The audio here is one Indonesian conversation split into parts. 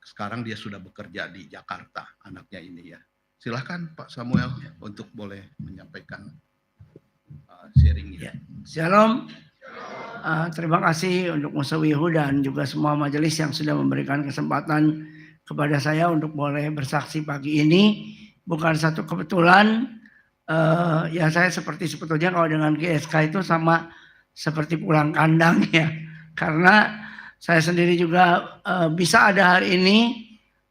sekarang dia sudah bekerja di Jakarta, anaknya ini ya. Silahkan Pak Samuel untuk boleh menyampaikan sharingnya. Ya. Shalom. Terima kasih untuk Musawihu dan juga semua majelis yang sudah memberikan kesempatan kepada saya untuk boleh bersaksi pagi ini. Bukan satu kebetulan, ya saya seperti sebetulnya kalau dengan GSK itu sama seperti pulang kandang ya. Karena saya sendiri juga bisa ada hari ini,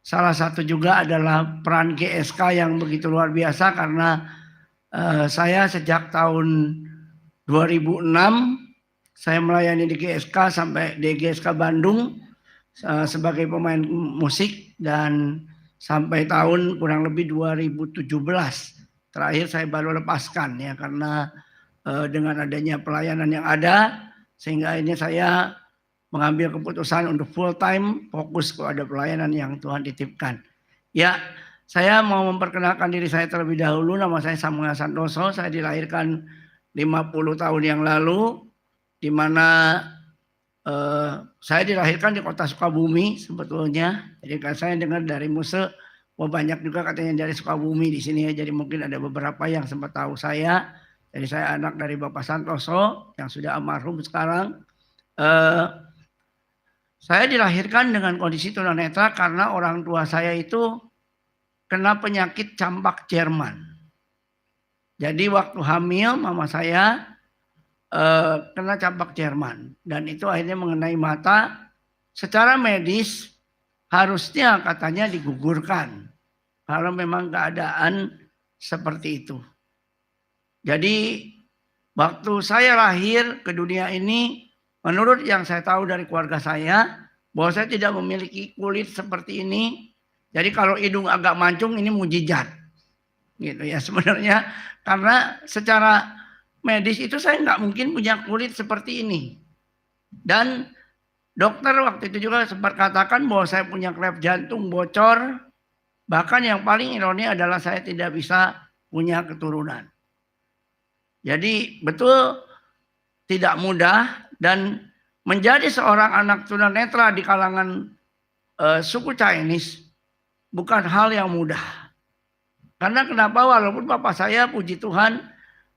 salah satu juga adalah peran GSK yang begitu luar biasa karena saya sejak tahun 2006 saya melayani di GSK sampai di GSK Bandung sebagai pemain musik dan sampai tahun kurang lebih 2017 terakhir saya baru lepaskan ya karena dengan adanya pelayanan yang ada sehingga ini saya mengambil keputusan untuk full time fokus kepada pelayanan yang Tuhan titipkan. Ya, saya mau memperkenalkan diri saya terlebih dahulu. Nama saya Samuel Santoso. Saya dilahirkan 50 tahun yang lalu di mana saya dilahirkan di kota Sukabumi sebetulnya. Jadi kan saya dengar dari Muse, banyak juga katanya dari Sukabumi di sini ya. Jadi mungkin ada beberapa yang sempat tahu saya. Jadi saya anak dari Bapak Santoso yang sudah almarhum sekarang. Saya dilahirkan dengan kondisi tunanetra karena orang tua saya itu kena penyakit campak Jerman. Jadi waktu hamil mama saya kena campak Jerman dan itu akhirnya mengenai mata. Secara medis harusnya katanya digugurkan kalau memang keadaan seperti itu. Jadi waktu saya lahir ke dunia ini, menurut yang saya tahu dari keluarga saya, bahwa saya tidak memiliki kulit seperti ini. Jadi kalau hidung agak mancung ini mujizat. Gitu ya sebenarnya. Karena secara medis itu saya nggak mungkin punya kulit seperti ini. Dan dokter waktu itu juga sempat katakan bahwa saya punya klep jantung bocor. Bahkan yang paling ironi adalah saya tidak bisa punya keturunan. Jadi betul tidak mudah dan menjadi seorang anak tunanetra di kalangan suku Chinese bukan hal yang mudah. Karena kenapa? Walaupun bapak saya puji Tuhan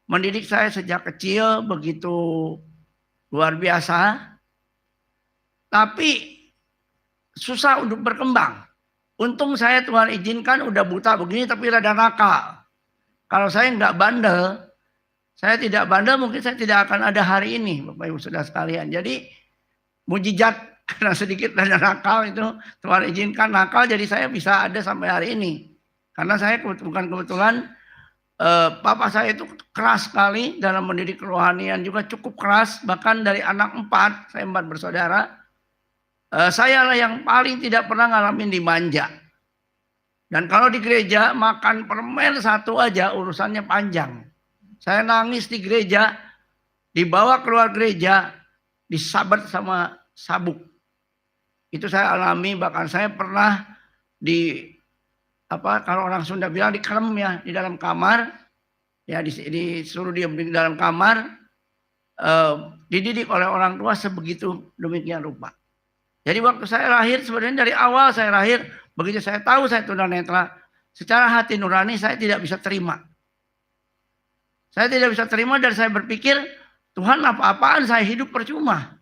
mendidik saya sejak kecil begitu luar biasa, tapi susah untuk berkembang. Untung saya Tuhan izinkan udah buta begini tapi rada nakal. Kalau saya nggak bandel, saya tidak bandel mungkin saya tidak akan ada hari ini Bapak Ibu Saudara sekalian. Jadi mujizat karena sedikit rada nakal itu Tuhan izinkan nakal jadi saya bisa ada sampai hari ini. Karena saya bukan kebetulan papa saya itu keras sekali dalam mendidik kerohanian juga cukup keras. Bahkan dari anak 4, saya 4 bersaudara. Saya lah yang paling tidak pernah ngalamin dimanja. Dan kalau di gereja makan permen satu aja urusannya panjang. Saya nangis di gereja, dibawa keluar gereja, disabet sama sabuk. Itu saya alami, bahkan saya pernah kalau orang Sunda bilang dikerem ya di dalam kamar, ya disuruh diam di dalam kamar, dididik oleh orang tua sebegitu demikian rupa. Jadi waktu saya lahir sebenarnya dari awal saya lahir, begitu saya tahu saya tunanetra, secara hati nurani saya tidak bisa terima. Saya tidak bisa terima dan saya berpikir, Tuhan apa-apaan saya hidup percuma.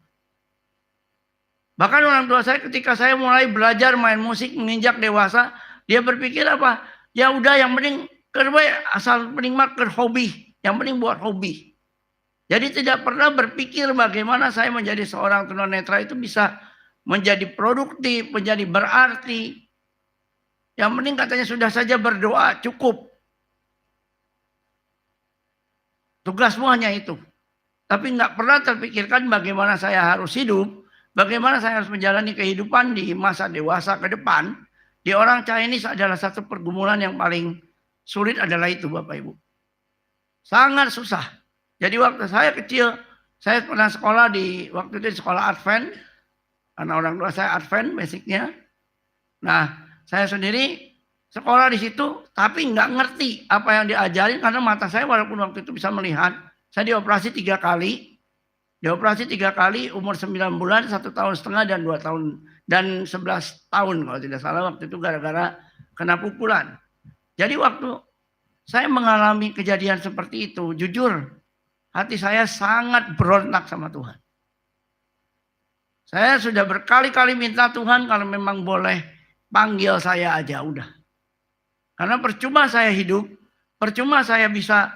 Bahkan orang tua saya ketika saya mulai belajar main musik menginjak dewasa, dia berpikir apa? Ya udah yang penting asal penting mah hobi, yang penting buat hobi. Jadi tidak pernah berpikir bagaimana saya menjadi seorang tunanetra itu bisa menjadi produktif, menjadi berarti. Yang penting katanya sudah saja berdoa cukup. Tugasmu hanya itu. Tapi nggak pernah terpikirkan bagaimana saya harus hidup, bagaimana saya harus menjalani kehidupan di masa dewasa ke depan. Di orang Chinese adalah satu pergumulan yang paling sulit adalah itu Bapak Ibu. Sangat susah. Jadi waktu saya kecil, saya pernah sekolah waktu itu di sekolah Advent. Karena orang tua saya Advent basicnya. Nah saya sendiri sekolah di situ, tapi nggak ngerti apa yang diajarin karena mata saya walaupun waktu itu bisa melihat. Saya dioperasi 3 kali. Dioperasi 3 kali, umur 9 bulan, 1 tahun setengah dan 2 tahun dan 11 tahun kalau tidak salah waktu itu gara-gara kena pukulan. Jadi waktu saya mengalami kejadian seperti itu, jujur hati saya sangat berontak sama Tuhan. Saya sudah berkali-kali minta Tuhan kalau memang boleh panggil saya aja udah. Karena percuma saya hidup, percuma saya bisa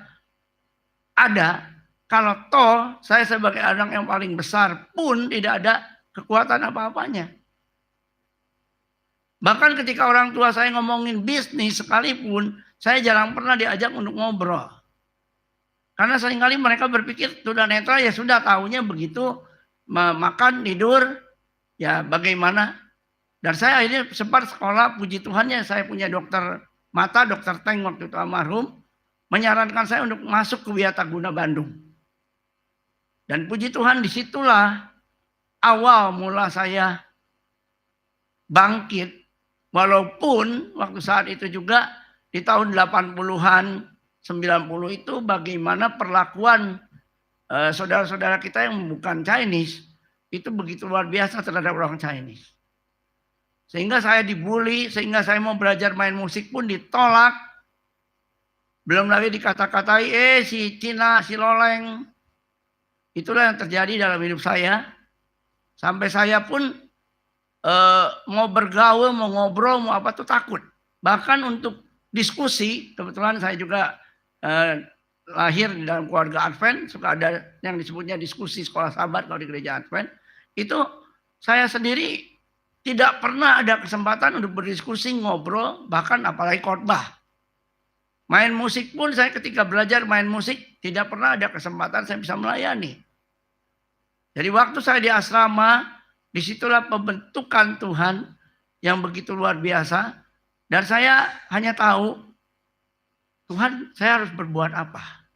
ada, kalau toh saya sebagai anak yang paling besar pun tidak ada kekuatan apa-apanya. Bahkan ketika orang tua saya ngomongin bisnis sekalipun, saya jarang pernah diajak untuk ngobrol. Karena seringkali mereka berpikir tunanetra ya sudah tahunya begitu, makan, tidur, ya bagaimana. Dan saya akhirnya sempat sekolah, puji Tuhannya saya punya dokter mata, dokter Teng waktu itu almarhum, menyarankan saya untuk masuk ke Wiataguna Bandung. Dan puji Tuhan disitulah awal mula saya bangkit. Walaupun waktu saat itu juga di tahun 80-an, 90 itu bagaimana perlakuan saudara-saudara kita yang bukan Chinese itu begitu luar biasa terhadap orang Chinese. Sehingga saya dibully, sehingga saya mau belajar main musik pun ditolak. Belum lagi dikata-katai, si Cina, si Loleng. Itulah yang terjadi dalam hidup saya. Sampai saya pun mau bergaul, mau ngobrol, mau apa tuh takut. Bahkan untuk diskusi, kebetulan saya juga lahir di dalam keluarga Advent, suka ada yang disebutnya diskusi sekolah sahabat kalau di gereja Advent. Itu saya sendiri tidak pernah ada kesempatan untuk berdiskusi, ngobrol, bahkan apalagi khotbah. Main musik pun saya ketika belajar main musik tidak pernah ada kesempatan saya bisa melayani. Jadi waktu saya di asrama, disitulah pembentukan Tuhan yang begitu luar biasa. Dan saya hanya tahu, Tuhan saya harus berbuat apa.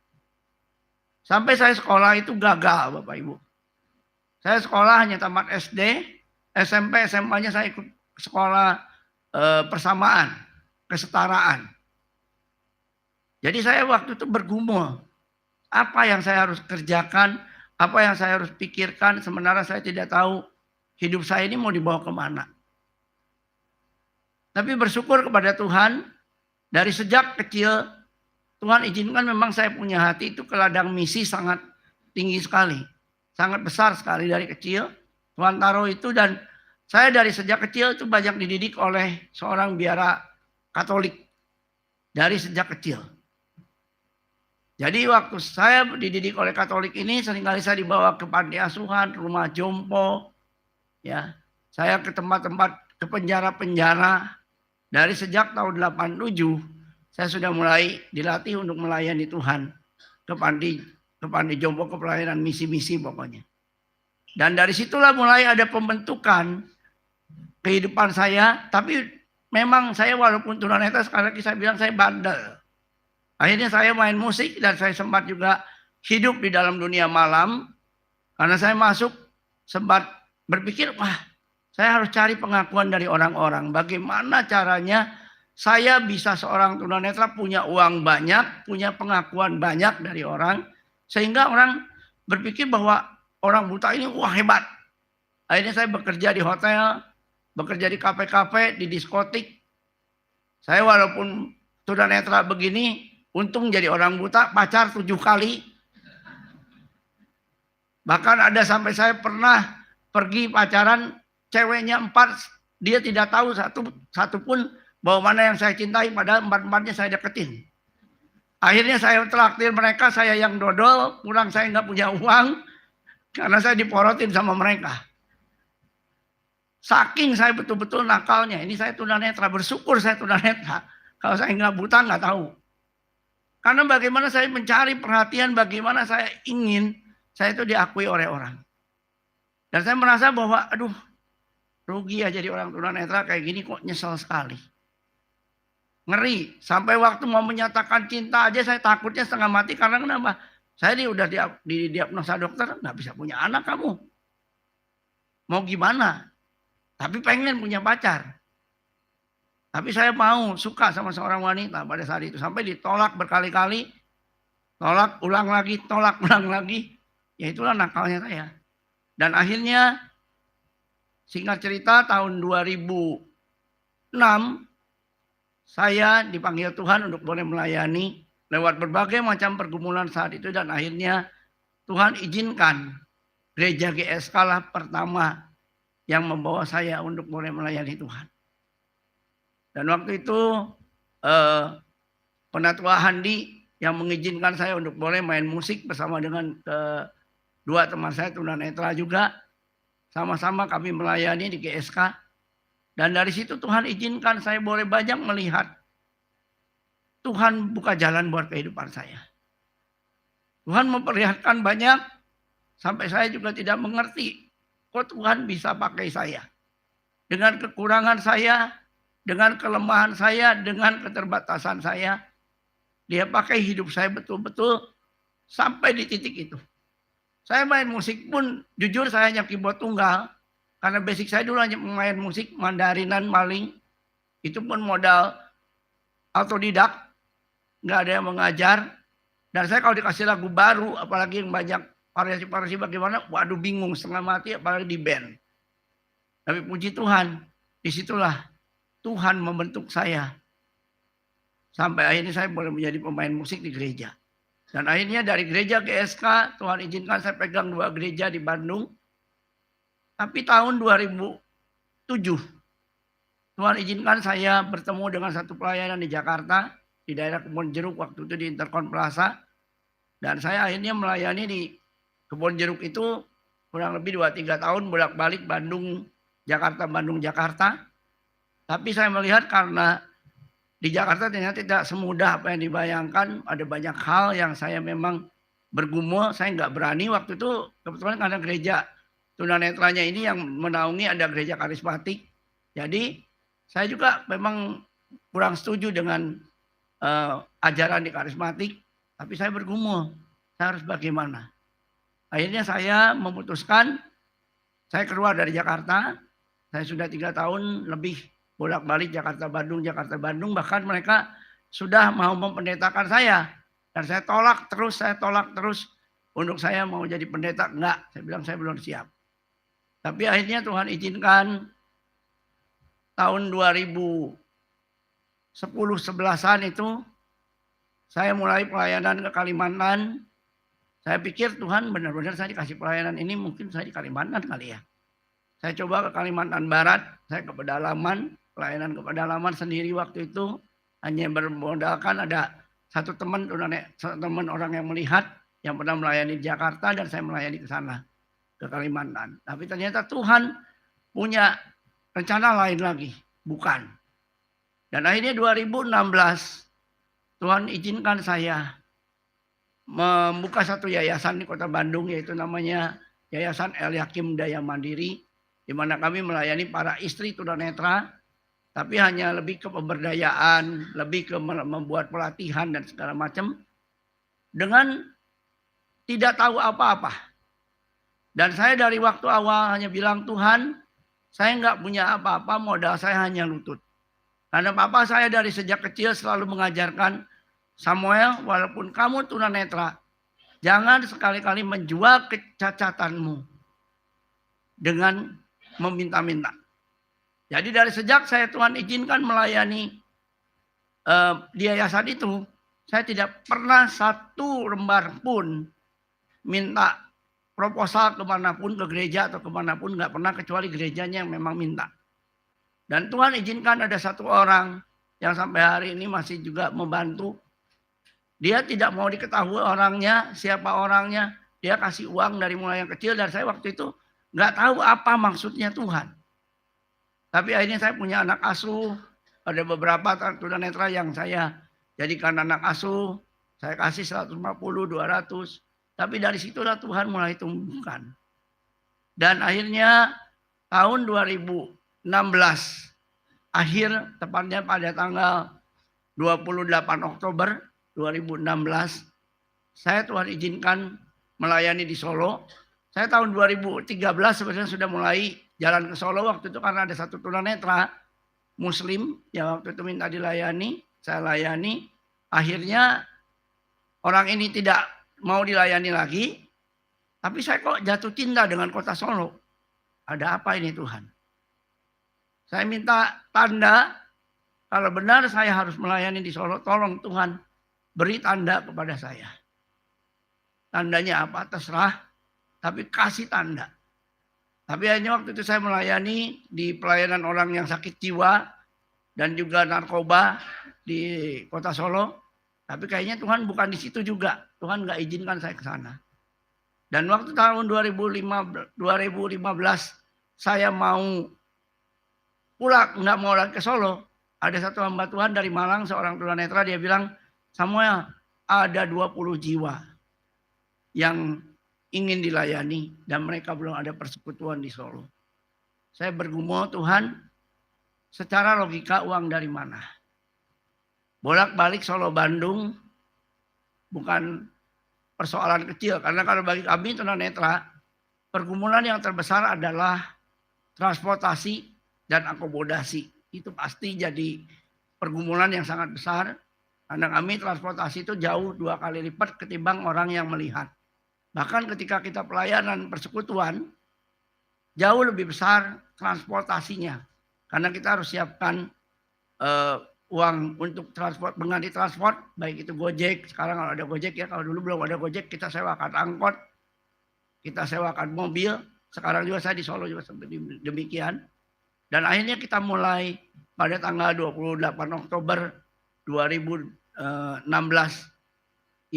Sampai saya sekolah itu gagal Bapak Ibu. Saya sekolah hanya tamat SD, SMP, SMA-nya saya ikut sekolah persamaan, kesetaraan. Jadi saya waktu itu bergumul. Apa yang saya harus kerjakan, apa yang saya harus pikirkan, sementara saya tidak tahu hidup saya ini mau dibawa kemana. Tapi bersyukur kepada Tuhan, dari sejak kecil, Tuhan izinkan memang saya punya hati itu ke ladang misi sangat tinggi sekali. Sangat besar sekali dari kecil. Tuhan taruh itu dan saya dari sejak kecil itu banyak dididik oleh seorang biara Katolik. Dari sejak kecil. Jadi waktu saya dididik oleh Katolik ini seringkali saya dibawa ke panti asuhan, rumah jompo. Ya, saya ke tempat-tempat, ke penjara-penjara. Dari sejak tahun 87 saya sudah mulai dilatih untuk melayani Tuhan ke panti jompo, ke pelayanan misi-misi pokoknya. Dan dari situlah mulai ada pembentukan kehidupan saya. Tapi memang saya walaupun tunanetra sekali lagi saya bilang saya bandel. Akhirnya saya main musik dan saya sempat juga hidup di dalam dunia malam. Karena saya masuk sempat berpikir, wah saya harus cari pengakuan dari orang-orang. Bagaimana caranya saya bisa seorang tunanetra punya uang banyak, punya pengakuan banyak dari orang. Sehingga orang berpikir bahwa orang buta ini wah hebat. Akhirnya saya bekerja di hotel, bekerja di kafe-kafe, di diskotik. Saya walaupun tunanetra begini, untung jadi orang buta, pacar 7 kali. Bahkan ada sampai saya pernah pergi pacaran, ceweknya 4, dia tidak tahu satu pun bahwa mana yang saya cintai, padahal 4-4-nya saya deketin. Akhirnya saya traktir mereka, saya yang dodol, pulang saya nggak punya uang, karena saya diporotin sama mereka. Saking saya betul-betul nakalnya, ini saya tunanetra, bersyukur saya tunanetra. Kalau saya nggak buta nggak tahu. Karena bagaimana saya mencari perhatian, bagaimana saya ingin saya itu diakui oleh orang. Dan saya merasa bahwa aduh rugi ya jadi orang tunanetra kayak gini kok nyesel sekali. Ngeri, sampai waktu mau menyatakan cinta aja saya takutnya setengah mati karena kenapa? Saya udah didiagnosa dokter nggak bisa punya anak kamu. Mau gimana? Tapi pengen punya pacar. Tapi saya mau suka sama seorang wanita pada saat itu. Sampai ditolak berkali-kali. Tolak ulang lagi, tolak ulang lagi. Ya itulah nakalnya saya. Dan akhirnya Singkat cerita tahun 2006 saya dipanggil Tuhan untuk boleh melayani lewat berbagai macam pergumulan saat itu, dan akhirnya Tuhan izinkan gereja GSK lah pertama yang membawa saya untuk boleh melayani Tuhan. Dan waktu itu Penatua Handi yang mengizinkan saya untuk boleh main musik bersama dengan dua teman saya tunanetra juga. Sama-sama kami melayani di GSK. Dan dari situ Tuhan izinkan saya boleh banyak melihat Tuhan buka jalan buat kehidupan saya. Tuhan memperlihatkan banyak sampai saya juga tidak mengerti kok Tuhan bisa pakai saya. Dengan kekurangan saya, dengan kelemahan saya, dengan keterbatasan saya, Dia pakai hidup saya betul-betul sampai di titik itu. Saya main musik pun jujur saya hanya keyboard tunggal. Karena basic saya dulu hanya main musik mandarinan maling. Itu pun modal autodidak. Nggak ada yang mengajar. Dan saya kalau dikasih lagu baru, apalagi yang banyak variasi-variasi bagaimana, waduh bingung setengah mati apalagi di band. Tapi puji Tuhan, disitulah Tuhan membentuk saya. Sampai akhirnya saya boleh menjadi pemain musik di gereja. Dan akhirnya dari gereja GSK, Tuhan izinkan saya pegang 2 gereja di Bandung. Tapi tahun 2007, Tuhan izinkan saya bertemu dengan satu pelayanan di Jakarta, di daerah Kebon Jeruk, waktu itu di Intercon Plaza. Dan saya akhirnya melayani di Kebon Jeruk itu kurang lebih 2-3 tahun, bolak-balik Bandung, Jakarta. Tapi saya melihat karena di Jakarta ternyata tidak semudah apa yang dibayangkan. Ada banyak hal yang saya memang bergumul. Saya nggak berani waktu itu. Kebetulan karena gereja tunanetranya ini yang menaungi ada gereja karismatik. Jadi saya juga memang kurang setuju dengan ajaran di karismatik. Tapi saya bergumul. Saya harus bagaimana? Akhirnya saya memutuskan. Saya keluar dari Jakarta. Saya sudah 3 tahun lebih bolak-balik Jakarta Bandung. Bahkan mereka sudah mau mempendetakan saya. Dan saya tolak terus. Untuk saya mau jadi pendeta, enggak. Saya bilang saya belum siap. Tapi akhirnya Tuhan izinkan tahun 2010-11an itu saya mulai pelayanan ke Kalimantan. Saya pikir Tuhan benar-benar saya dikasih pelayanan ini mungkin saya di Kalimantan kali ya. Saya coba ke Kalimantan Barat, saya ke pedalaman. Pelayanan ke pedalaman sendiri waktu itu hanya bermodalkan ada satu teman orang yang melihat yang pernah melayani di Jakarta, dan saya melayani ke sana ke Kalimantan. Tapi ternyata Tuhan punya rencana lain lagi, bukan. Dan akhirnya 2016 Tuhan izinkan saya membuka satu yayasan di Kota Bandung, yaitu namanya Yayasan El Yakim Daya Mandiri, di mana kami melayani para istri tunanetra. Tapi hanya lebih ke pemberdayaan, lebih ke membuat pelatihan dan segala macam. Dengan tidak tahu apa-apa. Dan saya dari waktu awal hanya bilang, Tuhan, saya nggak punya apa-apa, modal saya hanya lutut. Karena papa saya dari sejak kecil selalu mengajarkan, Samuel, walaupun kamu tunanetra, jangan sekali-kali menjual kecacatanmu dengan meminta-minta. Jadi dari sejak saya Tuhan izinkan melayani di yayasan itu, saya tidak pernah satu lembar pun minta proposal kemanapun, ke gereja atau kemanapun, nggak pernah, kecuali gerejanya yang memang minta. Dan Tuhan izinkan ada satu orang yang sampai hari ini masih juga membantu. Dia tidak mau diketahui orangnya, siapa orangnya. Dia kasih uang dari mulai yang kecil, dan saya waktu itu nggak tahu apa maksudnya Tuhan. Tapi akhirnya saya punya anak asuh, ada beberapa tunanetra yang saya jadikan anak asuh, saya kasih 150, 200. Tapi dari situlah Tuhan mulai tumbuhkan. Dan akhirnya tahun 2016, akhir tepatnya pada tanggal 28 Oktober 2016, saya Tuhan izinkan melayani di Solo. Saya tahun 2013 sebenarnya sudah mulai jalan ke Solo waktu itu karena ada satu tunanetra Muslim yang waktu itu minta dilayani, saya layani. Akhirnya orang ini tidak mau dilayani lagi, tapi saya kok jatuh cinta dengan kota Solo. Ada apa ini Tuhan? Saya minta tanda, kalau benar saya harus melayani di Solo, tolong Tuhan beri tanda kepada saya. Tandanya apa? Terserah, tapi kasih tanda. Tapi hanya waktu itu saya melayani di pelayanan orang yang sakit jiwa dan juga narkoba di kota Solo. Tapi kayaknya Tuhan bukan di situ juga. Tuhan nggak izinkan saya ke sana. Dan waktu tahun 2015 saya mau pulang, nggak mau lagi ke Solo. Ada satu hamba Tuhan dari Malang, seorang tunanetra, dia bilang, Samuel, ada 20 jiwa yang ingin dilayani dan mereka belum ada persekutuan di Solo. Saya bergumul, Tuhan, secara logika uang dari mana? Bolak-balik Solo Bandung bukan persoalan kecil, karena kalau bagi kami tunanetra, pergumulan yang terbesar adalah transportasi dan akomodasi. Itu pasti jadi pergumulan yang sangat besar, karena kami transportasi itu jauh 2 kali lipat ketimbang orang yang melihat. Bahkan ketika kita pelayanan persekutuan, jauh lebih besar transportasinya. Karena kita harus siapkan uang untuk transport, mengganti transport, baik itu Gojek, sekarang kalau ada Gojek ya, kalau dulu belum ada Gojek, kita sewakan angkot, kita sewakan mobil, sekarang juga saya di Solo juga seperti demikian. Dan akhirnya kita mulai pada tanggal 28 Oktober 2016,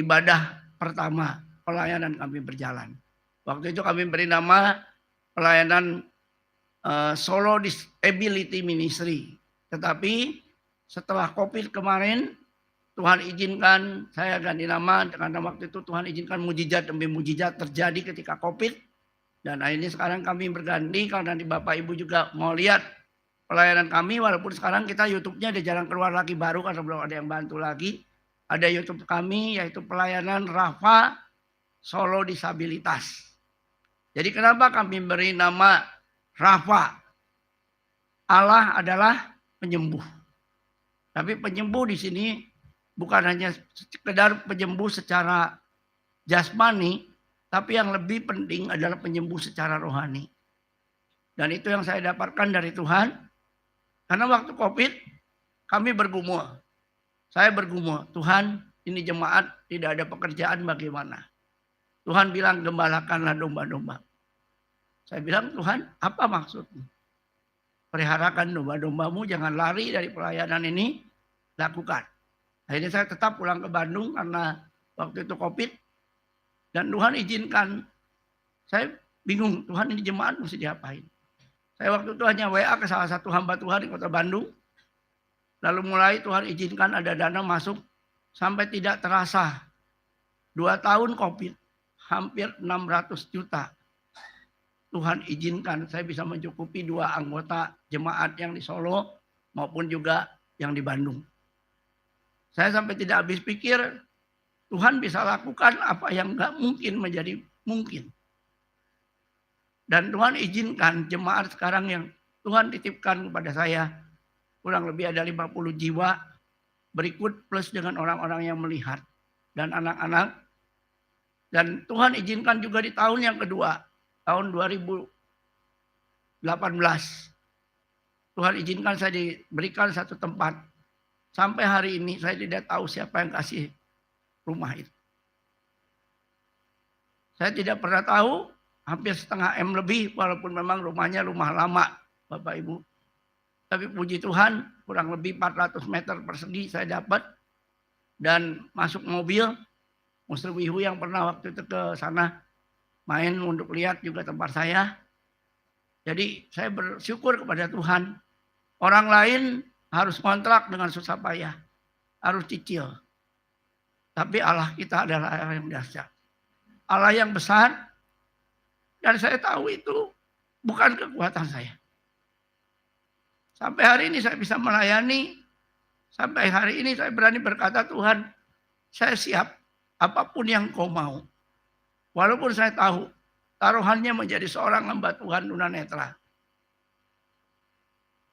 ibadah pertama pelayanan kami berjalan. Waktu itu kami beri nama pelayanan Solo Disability Ministry. Tetapi setelah COVID kemarin, Tuhan izinkan saya ganti nama, karena waktu itu Tuhan izinkan mujizat demi mujizat terjadi ketika COVID. Dan akhirnya sekarang kami berganti, karena nanti Bapak Ibu juga mau lihat pelayanan kami, walaupun sekarang kita YouTube-nya ada jalan keluar lagi baru, karena belum ada yang bantu lagi. Ada YouTube kami, yaitu pelayanan Rafa Solo Disabilitas. Jadi kenapa kami beri nama Rafa? Allah adalah penyembuh. Tapi penyembuh di sini bukan hanya sekedar penyembuh secara jasmani, tapi yang lebih penting adalah penyembuh secara rohani. Dan itu yang saya dapatkan dari Tuhan. Karena waktu COVID kami bergumul. Saya bergumul, Tuhan, ini jemaat tidak ada pekerjaan bagaimana? Tuhan bilang, gembalakanlah domba-domba. Saya bilang, Tuhan, apa maksudnya? Peliharakan domba-dombamu, jangan lari dari pelayanan ini, lakukan. Akhirnya saya tetap pulang ke Bandung karena waktu itu COVID. Dan Tuhan izinkan. Saya bingung, Tuhan ini jemaat mesti diapain. Saya waktu itu hanya WA ke salah satu hamba Tuhan di kota Bandung. Lalu mulai Tuhan izinkan ada dana masuk sampai tidak terasa. 2 tahun COVID, hampir 600 juta. Tuhan izinkan saya bisa mencukupi 2 anggota jemaat yang di Solo maupun juga yang di Bandung. Saya sampai tidak habis pikir, Tuhan bisa lakukan apa yang nggak mungkin menjadi mungkin. Dan Tuhan izinkan jemaat sekarang yang Tuhan titipkan kepada saya, kurang lebih ada 50 jiwa, berikut plus dengan orang-orang yang melihat dan anak-anak. Dan Tuhan izinkan juga di tahun yang kedua, tahun 2018. Tuhan izinkan saya diberikan satu tempat. Sampai hari ini saya tidak tahu siapa yang kasih rumah itu. Saya tidak pernah tahu, hampir setengah M lebih, walaupun memang rumahnya rumah lama, Bapak Ibu. Tapi puji Tuhan, kurang lebih 400 meter persegi saya dapat. Dan masuk mobil, Musri Wihu yang pernah waktu itu ke sana main untuk lihat juga tempat saya. Jadi saya bersyukur kepada Tuhan. Orang lain harus kontrak dengan susah payah, harus cicil. Tapi Allah kita adalah Allah yang dahsyat, Allah yang besar. Dan saya tahu itu bukan kekuatan saya. Sampai hari ini saya bisa melayani. Sampai hari ini saya berani berkata, Tuhan, saya siap apapun yang kau mau. Walaupun saya tahu taruhannya menjadi seorang hamba Tuhan tunanetra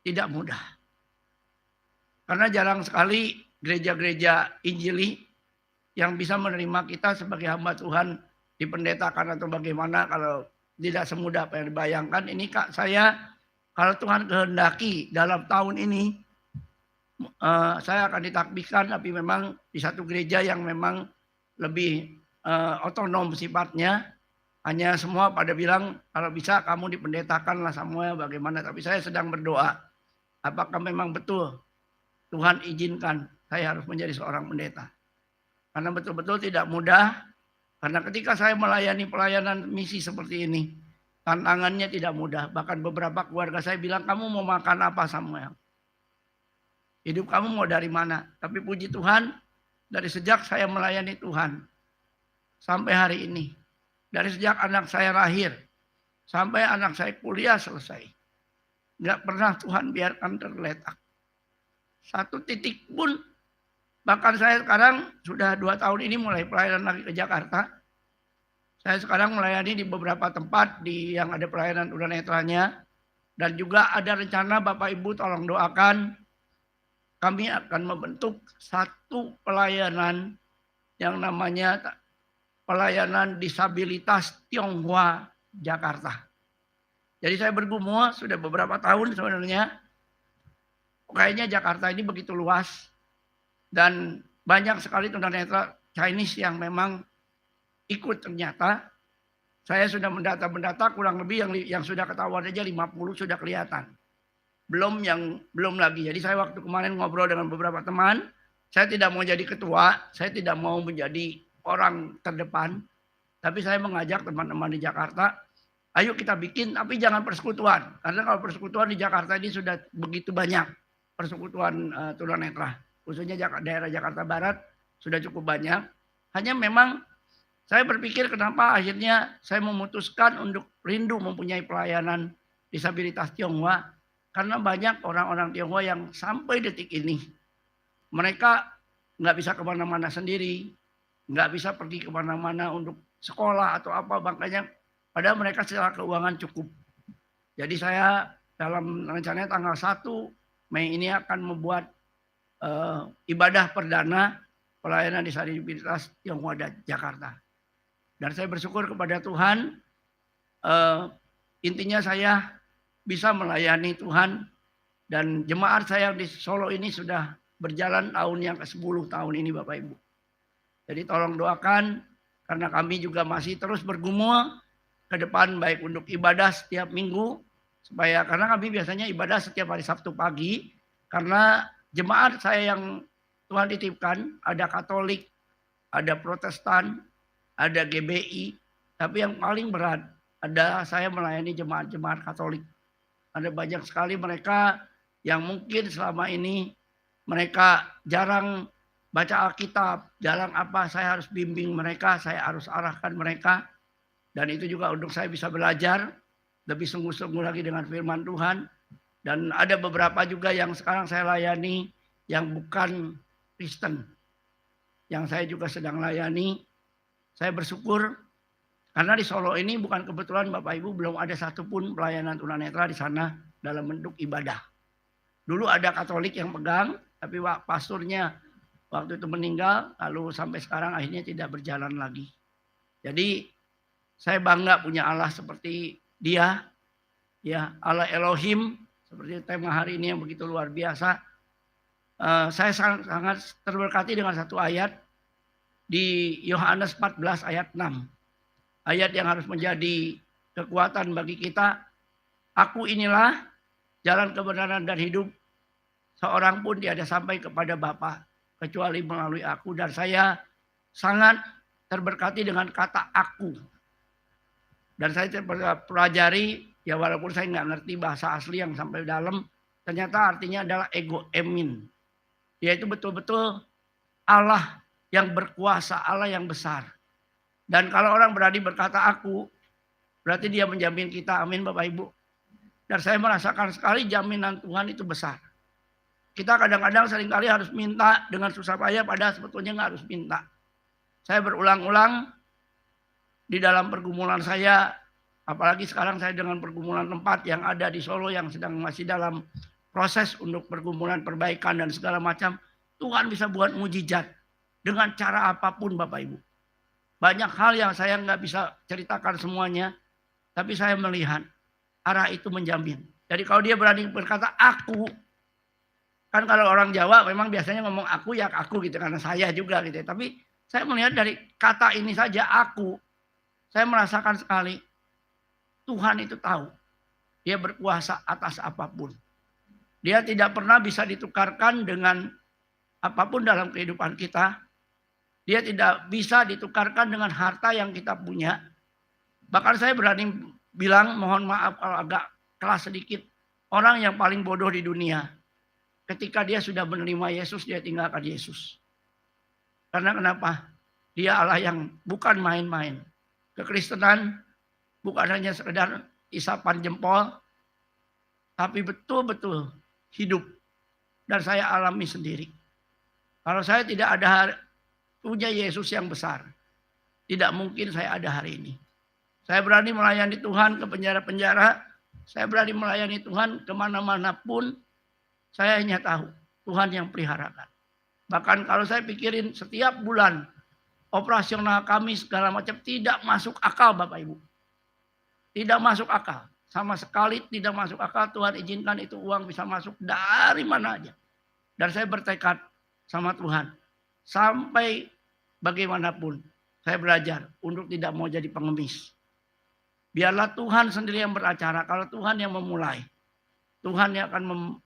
tidak mudah. Karena jarang sekali gereja-gereja Injili yang bisa menerima kita sebagai hamba Tuhan dipendetakan atau bagaimana, kalau tidak semudah apa yang dibayangkan. Ini Kak, saya kalau Tuhan kehendaki dalam tahun ini saya akan ditakbirkan, tapi memang di satu gereja yang memang lebih otonom sifatnya. Hanya semua pada bilang kalau bisa kamu dipendetakanlah Samuel bagaimana. Tapi saya sedang berdoa. Apakah memang betul Tuhan izinkan saya harus menjadi seorang pendeta. Karena betul-betul tidak mudah. Karena ketika saya melayani pelayanan misi seperti ini, tantangannya tidak mudah. Bahkan beberapa keluarga saya bilang, kamu mau makan apa Samuel? Hidup kamu mau dari mana? Tapi puji Tuhan, dari sejak saya melayani Tuhan, sampai hari ini, dari sejak anak saya lahir, sampai anak saya kuliah selesai, nggak pernah Tuhan biarkan tergeletak. Satu titik pun, bahkan saya sekarang sudah 2 tahun ini mulai pelayanan lagi ke Jakarta. Saya sekarang melayani di beberapa tempat yang ada pelayanan tunanetranya. Dan juga ada rencana Bapak Ibu tolong doakan, kami akan membentuk satu pelayanan yang namanya pelayanan disabilitas Tionghoa Jakarta. Jadi saya bergumul sudah beberapa tahun sebenarnya. Kayaknya Jakarta ini begitu luas dan banyak sekali tunanetra Chinese yang memang ikut ternyata. Saya sudah mendata kurang lebih yang sudah ketahuan aja 50 sudah kelihatan. Belum lagi. Jadi saya waktu kemarin ngobrol dengan beberapa teman, saya tidak mau jadi ketua, saya tidak mau menjadi orang terdepan, tapi saya mengajak teman-teman di Jakarta, ayo kita bikin, tapi jangan persekutuan. Karena kalau persekutuan di Jakarta ini sudah begitu banyak persekutuan tunanetra, khususnya daerah Jakarta Barat sudah cukup banyak. Hanya memang saya berpikir kenapa akhirnya saya memutuskan untuk rindu mempunyai pelayanan disabilitas Tionghoa. Karena banyak orang-orang Tionghoa yang sampai detik ini, mereka nggak bisa kemana-mana sendiri, nggak bisa pergi kemana-mana untuk sekolah atau apa, makanya padahal mereka secara keuangan cukup. Jadi saya dalam rencananya tanggal 1 Mei ini akan membuat ibadah perdana pelayanan disabilitas Tionghoa Jakarta. Dan saya bersyukur kepada Tuhan, intinya saya bisa melayani Tuhan, dan jemaat saya di Solo ini sudah berjalan tahun yang ke-10 tahun ini Bapak Ibu. Jadi tolong doakan, karena kami juga masih terus bergumul ke depan baik untuk ibadah setiap minggu, karena kami biasanya ibadah setiap hari Sabtu pagi, karena jemaat saya yang Tuhan titipkan, ada Katolik, ada Protestan, ada GBI, tapi yang paling berat ada saya melayani jemaat-jemaat Katolik. Ada banyak sekali mereka yang mungkin selama ini mereka jarang baca Alkitab, jarang apa, saya harus bimbing mereka, saya harus arahkan mereka. Dan itu juga untuk saya bisa belajar lebih sungguh-sungguh lagi dengan firman Tuhan. Dan ada beberapa juga yang sekarang saya layani yang bukan Kristen, yang saya juga sedang layani. Saya bersyukur karena di Solo ini bukan kebetulan Bapak Ibu, belum ada satupun pelayanan tunanetra di sana dalam bentuk ibadah. Dulu ada Katolik yang pegang, tapi pastornya waktu itu meninggal, lalu sampai sekarang akhirnya tidak berjalan lagi. Jadi saya bangga punya Allah seperti Dia, ya Allah Elohim, seperti tema hari ini yang begitu luar biasa. Saya sangat terberkati dengan satu ayat di Yohanes 14 ayat 6. Ayat yang harus menjadi kekuatan bagi kita. Aku inilah jalan kebenaran dan hidup. Seorang pun tiada sampai kepada Bapa kecuali melalui aku. Dan saya sangat terberkati dengan kata aku. Dan saya pelajari, ya walaupun saya nggak ngerti bahasa asli yang sampai dalam, ternyata artinya adalah ego emin. Yaitu betul-betul Allah yang berkuasa, Allah yang besar. Dan kalau orang berani berkata aku, berarti dia menjamin kita. Amin Bapak Ibu. Dan saya merasakan sekali jaminan Tuhan itu besar. Kita kadang-kadang seringkali harus minta dengan susah payah, padahal sebetulnya nggak harus minta. Saya berulang-ulang di dalam pergumulan saya, apalagi sekarang saya dengan pergumulan tempat yang ada di Solo yang sedang masih dalam proses untuk pergumulan perbaikan dan segala macam, Tuhan bisa buat mujizat dengan cara apapun Bapak Ibu. Banyak hal yang saya nggak bisa ceritakan semuanya, tapi saya melihat arah itu menjamin. Jadi kalau dia berani berkata aku, kan kalau orang Jawa memang biasanya ngomong aku ya aku gitu karena saya juga gitu. Tapi saya melihat dari kata ini saja aku, saya merasakan sekali Tuhan itu tahu. Dia berkuasa atas apapun. Dia tidak pernah bisa ditukarkan dengan apapun dalam kehidupan kita. Dia tidak bisa ditukarkan dengan harta yang kita punya. Bahkan saya berani bilang, mohon maaf kalau agak kelas sedikit, orang yang paling bodoh di dunia, ketika dia sudah menerima Yesus, dia tinggalkan Yesus. Karena kenapa? Dia Allah yang bukan main-main. Kekristenan bukan hanya sekedar isapan jempol, tapi betul-betul hidup. Dan saya alami sendiri. Kalau saya tidak ada punya Yesus yang besar, tidak mungkin saya ada hari ini. Saya berani melayani Tuhan ke penjara-penjara. Saya berani melayani Tuhan kemana-mana pun. Saya hanya tahu Tuhan yang peliharakan. Bahkan kalau saya pikirin setiap bulan operasional kami segala macam tidak masuk akal Bapak Ibu. Tidak masuk akal. Sama sekali tidak masuk akal. Tuhan izinkan itu uang bisa masuk dari mana aja. Dan saya bertekad sama Tuhan. Sampai bagaimanapun saya belajar untuk tidak mau jadi pengemis. Biarlah Tuhan sendiri yang beracara. Kalau Tuhan yang memulai, Tuhan yang akan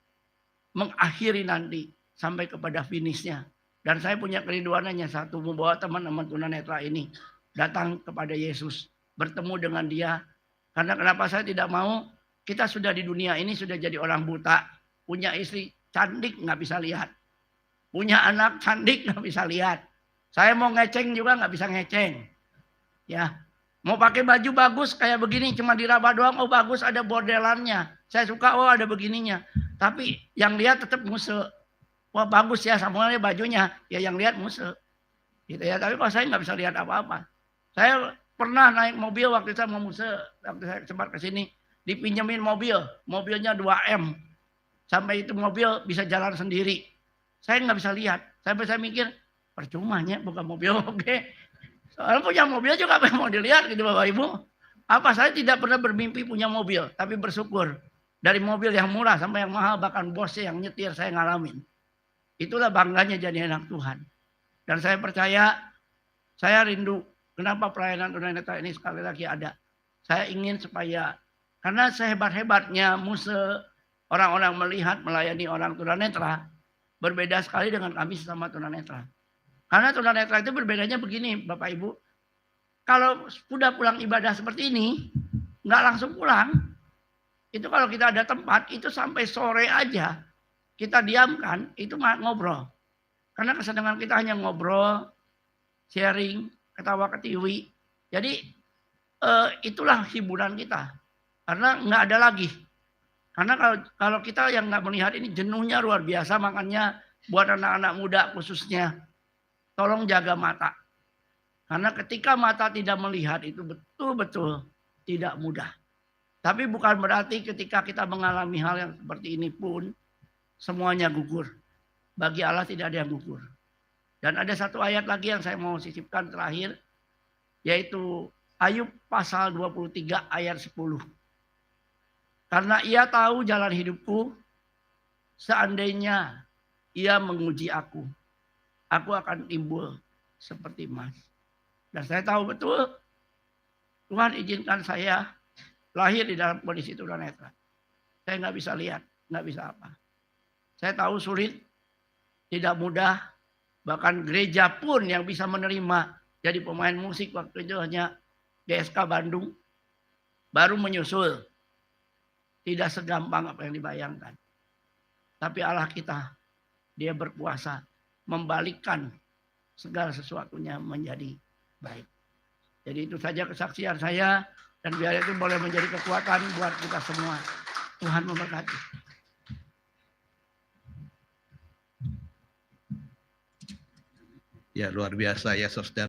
mengakhiri nanti sampai kepada finishnya. Dan saya punya kerinduan hanya satu, membawa teman-teman tunanetra ini datang kepada Yesus, bertemu dengan Dia. Karena kenapa saya tidak mau? Kita sudah di dunia ini sudah jadi orang buta, punya istri cantik nggak bisa lihat, punya anak cantik nggak bisa lihat. Saya mau ngeceng juga nggak bisa ngeceng, ya. Mau pakai baju bagus kayak begini cuma diraba doang, oh bagus ada bordelannya. Saya suka, oh ada begininya. Tapi yang lihat tetap musuh. Wah bagus ya Samuelnya bajunya, ya yang lihat musuh. Gitu ya, tapi kalau saya nggak bisa lihat apa-apa. Saya pernah naik mobil waktu saya mau musuh, waktu saya sempat ke sini, dipinjemin mobil, mobilnya 2M. Sampai itu mobil bisa jalan sendiri. Saya nggak bisa lihat. Sampai saya mikir, percumanya bukan mobil oke. Soalnya punya mobil juga apa yang mau dilihat gitu Bapak Ibu. Apa saya tidak pernah bermimpi punya mobil, tapi bersyukur dari mobil yang murah sampai yang mahal, bahkan bosnya yang nyetir saya ngalamin. Itulah bangganya jadi anak Tuhan. Dan saya percaya, saya rindu kenapa pelayanan tunanetra ini sekali lagi ada. Saya ingin supaya karena sehebat-hebatnya musuh orang-orang melihat melayani orang tunanetra berbeda sekali dengan kami sesama tunanetra. Karena tunanetra itu berbedanya begini Bapak Ibu. Kalau sudah pulang ibadah seperti ini, nggak langsung pulang. Itu kalau kita ada tempat, itu sampai sore aja kita diamkan, itu ngobrol. Karena kesenangan kita hanya ngobrol, sharing, ketawa-ketiwi. Jadi itulah hiburan kita. Karena nggak ada lagi. Karena kalau kita yang nggak melihat ini jenuhnya luar biasa, makanya buat anak-anak muda khususnya, tolong jaga mata. Karena ketika mata tidak melihat itu betul-betul tidak mudah. Tapi bukan berarti ketika kita mengalami hal yang seperti ini pun semuanya gugur. Bagi Allah tidak ada yang gugur. Dan ada satu ayat lagi yang saya mau sisipkan terakhir, yaitu Ayub pasal 23 ayat 10. Karena ia tahu jalan hidupku, seandainya ia menguji aku akan timbul seperti emas. Dan saya tahu betul Tuhan izinkan saya lahir di dalam kondisi tunanetra. Saya nggak bisa lihat, nggak bisa apa. Saya tahu sulit, tidak mudah. Bahkan gereja pun yang bisa menerima jadi pemain musik waktu itu hanya GSK Bandung. Baru menyusul. Tidak segampang apa yang dibayangkan. Tapi Allah kita, Dia berkuasa membalikkan segala sesuatunya menjadi baik. Jadi itu saja kesaksian saya, dan biar itu boleh menjadi kekuatan buat kita semua. Tuhan memberkati. Ya luar biasa ya saudara.